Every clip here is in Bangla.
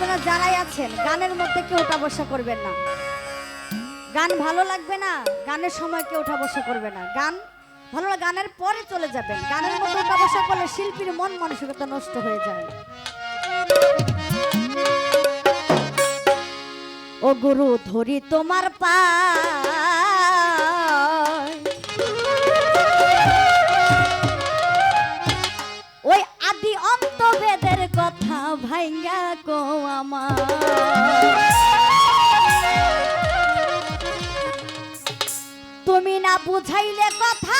আপনারা যারাই আছেন গানের মধ্যে কেউ ওঠা বসা করবেন না। গান ভালো লাগবে না, গানের সময় কেউ ওঠা বসা করবে না। গান ভালো গানের পরে চলে যাবেন। গানের মধ্যে ওঠা বসা করলে শিল্পীর মন মানসিকতা নষ্ট হয়ে যায়। ও গুরু ধরি তোমার পায়, ওই আদি অন্ত বেদের কথা ভাইঙ্গা কো আমার। তুমি না বুঝাইলে কথা,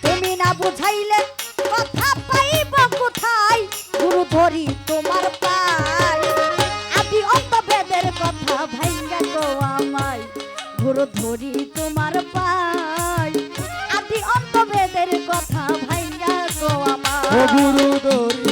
তুমি না বুঝাইলে কথা পাইব কোথায়? গুরু ধরি তোমার পায়, আদি অন্ত বেদের কথা ভাইঙ্গা কো আমায়। গুরু ধরি তোমার পায়, আদি অন্ত বেদের কথা ভাইঙ্গা কো আমায়। গুরু ধরি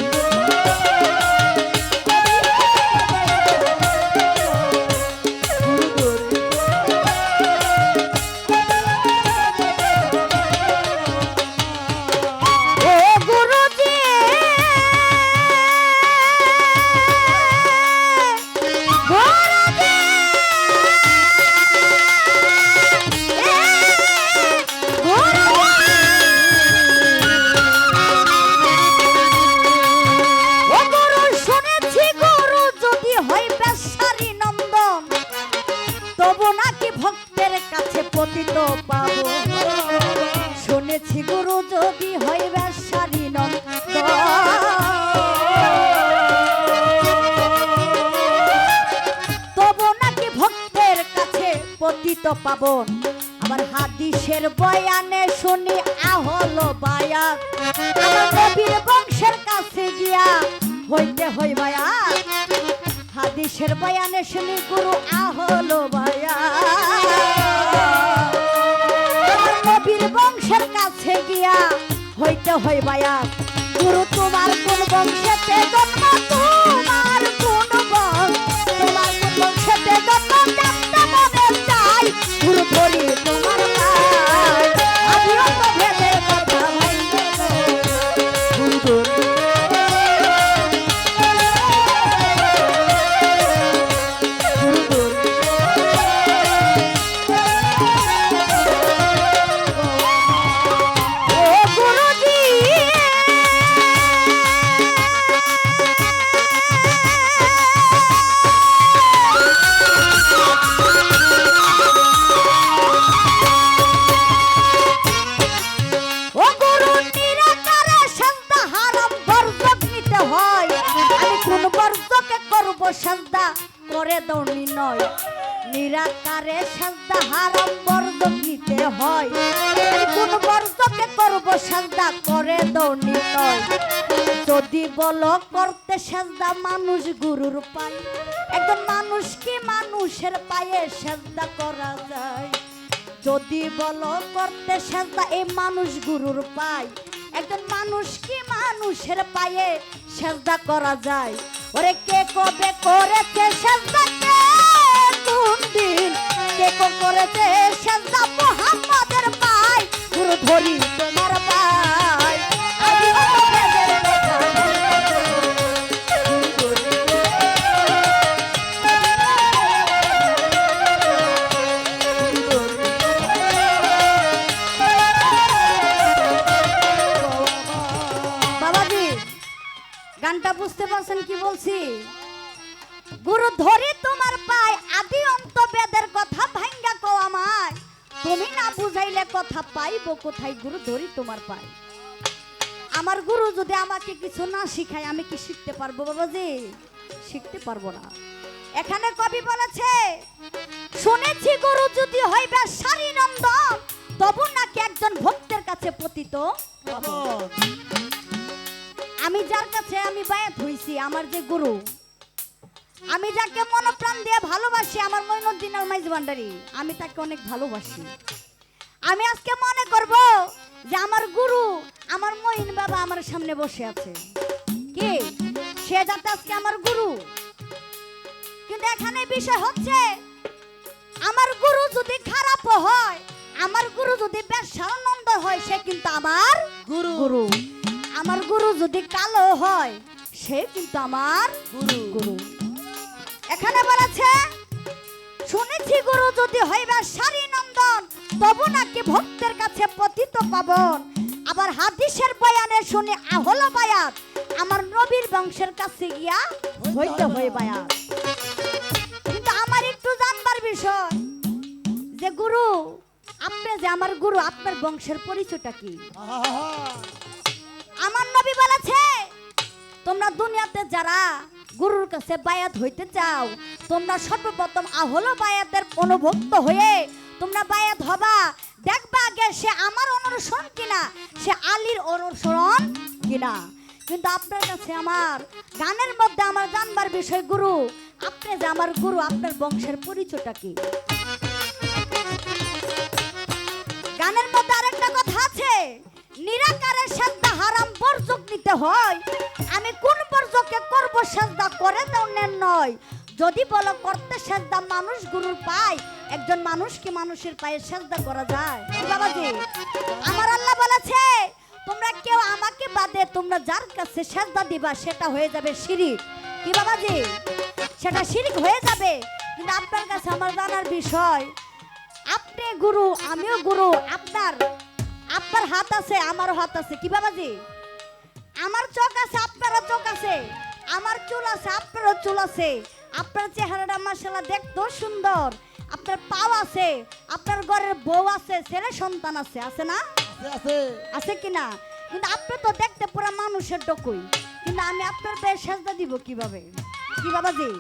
পতিত পাবো, শুনেছি গুরু যদি হয় ব্যবসারী নন্দ, তবু নাকি ভক্তের কাছে পতিত পাবন। আবার হাদিসের বয়ানে শুনি আহল বায়াত, আমার নবীর বংশের কাছে গিয়া হইতে হই বায়াত। হাদিসের বয়ানে শুনি গুরু আহল বায়াত, নবীর বংশের কাছে গিয়া হইতে হয় বায়াত। গুরু তোমার কোন বংশেতে জন্ম, তোমার কোন বংশেতে জন্ম জানতে মনে চাই। গুরু ধরি তোমার পায়, আদি অন্ত ভেদের কথা ভাইঙ্গা কো। গুরু ধরি সাজদা করে দৌড়ি নয়, নিরাকারে সাজদা হারাম বর্জক নিতে হয়। কোন বর্জকে করব সাজদা করে দৌড়ি নয়। যদি বলো করতে সাজদা মানুষ গুরুর পায়, একজন মানুষ কি মানুষের পায়ে সাজদা করা যায়? যদি বলো করতে সাজদা এই মানুষ গুরুর পায়, একজন মানুষ কি মানুষের পায়ে সাজদা করা যায়? ওরে কে কবে করেছে সাজদা, কে কোন দিন কে করেছে সাজদা মুহাম্মাদের পায়? গুরু ধরি তোমার পায়, আদি অন্ত বেদের কথা ভাইঙ্গা কো। বাবাজি গানটা বুঝতে পারছেন কি বলছি? গুরু ধরি তোমার পায়, আদি অন্ত বেদের কথা ভাইঙ্গা কো আমায়। তুমি না বুঝাইলে কথা পাইব কোথায়? গুরু ধরি তোমার পায়। আমার গুরু যদি আমাকে কিছু না শিখায় আমি কি শিখতে পারবো বাবাজি? শিখতে পারবো না। এখানে কবি বলেছে, শুনেছি গুরু যদি হয় ব্যবসারী নন্দন, তবু নাকি একজন ভক্তের কাছে পতিত পাবো। আমি যার কাছে আমি বায়াত হইছি, আমার যে গুরু, আমি যাকে মনপ্রাণ দিয়ে ভালোবাসি, আমার মঈনুদ্দিন আল মাইজ ভান্ডারী, আমি তাকে অনেক ভালোবাসি। আমি আজকে মনে করব যে আমার গুরু আমার মঈন বাবা আমার সামনে বসে আছে, কি সে যাতে আজকে আমার গুরু। কিন্তু এখানে বিষয় হচ্ছে, আমার গুরু যদি খারাপ হয়, আমার গুরু যদি বেশানন্দ হয়, সে কিন্তু আমার গুরু। আমার গুরু যদি কালো হয়, সে কিন্তু আমার গুরু গুরু। এখানে বলেছে শুনেছি গুরু যদি হইবা সারি নন্দন তবু নাকি ভক্তের কাছে পতিত পাবন। আবার হাদিসের বয়ানে শুনি আহল বায়াত আমার নবীর বংশের কাছে গিয়া হইতে হয় বায়াত। কিন্তু আমার একটু জানবার বিষয় যে গুরু আপনি যে আমার গুরু আপনার বংশের পরিচয়টা কি? আহা আমার নবী বলেছে তোমরা দুনিয়াতে যারা গুরুর কাছে বায়াত হইতে চাও তোমরা সর্বপ্রথম আহল বায়াতের অনুভক্ত হয়ে তোমরা বায়াত হবা। দেখবা আগে সে আমার অনুসরণ কিনা, সে আলীর অনুসরণ কিনা। কিন্তু আপনার কাছে আমার গানের মধ্যে আমার জানবার বিষয় গুরু আপনি যে আমার গুরু আপনার বংশের পরিচয়টা কি? গানের মধ্যে আরেকটা কথা আছে নিরাকারে সাজদা হারাম বর্জক নিতে হয়। আমি কোন বর্জকে করব সাজদা করে দাও নেন নয়। যদি বলো করতে সাজদা মানুষ গুরুর পায়, একজন মানুষ কি মানুষের পায়ে সাজদা করা যায়? বাবাজি আমার আল্লাহ বলেছে তোমরা কেউ আমাকে বাদে তোমরা যার কাছে সাজদা দিবা সেটা হয়ে যাবে শিরিক। কি বাবাজি সেটা শিরিক হয়ে যাবে। কিন্তু আপনার কাছে আমার জানার বিষয় আপনি গুরু আমিও গুরু, আপনার আপনার হাত আছে আমারও হাত আছে। কি বাবাজি আমার চোখ আছে আপনারও চোখ আছে, আমার চুল আছে আপনারও চুল আছে, আপনার চেহারাটা মাশাআল্লাহ দেখতেও সুন্দর, আপনার পাও আছে, আপনার ঘরের বউ আছে, ছেলে সন্তান আছে, আছে না? আছে আছে কিনা? কিন্তু আপনি তো দেখতে পুরো মানুষের ডকুই, কিন্তু আমি আপনার পায়ে সাজদা দিব কিভাবে? কি বাবাজি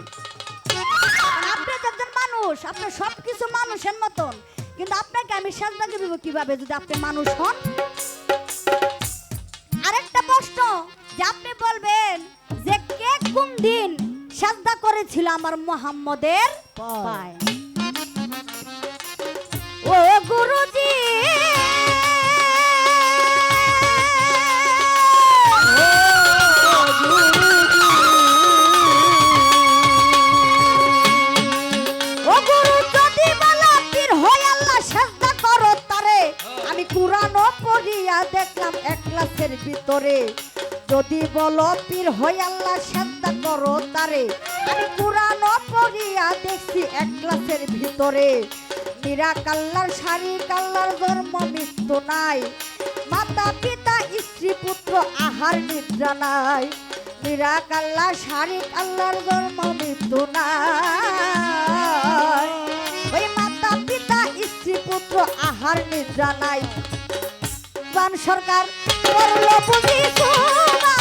আপনি তো একজন মানুষ, আপনি সবকিছু মানুষের মতন, কিন্তু আপনাকে আমি সাজদা দিব কিভাবে যদি আপনি মানুষ হন? আরেকটা প্রশ্ন যে আপনি বলবেন যে কে কোন দিন সাজদা করেছিল আমার মুহাম্মদের পায়ে? ও গুরুজি ও গুরু যদি বলো পীর হই আল্লাহ সাজদা করো তারে, আমি কুরআন পড়িয়া দেখলাম এক ক্লাসের ভিতরে। যদি বলো পীর হই আল্লাহ সাজদা করো তারে, আমি কুরআন পড়িয়া দেখছি এক ক্লাসের ভিতরে। নিরাকাল্লার শারীক আল্লাহর জন্ম মৃত্যু নাই, মাতা পিতা স্ত্রী পুত্র আহার নিদ্রা নাই। নিরাকাল্লার শারীক আল্লাহর জন্ম মৃত্যু নাই, ওই মাতা পিতা স্ত্রী পুত্র আহার নিদ্রা নাই। বান সরকার করলো বুঝি সুমা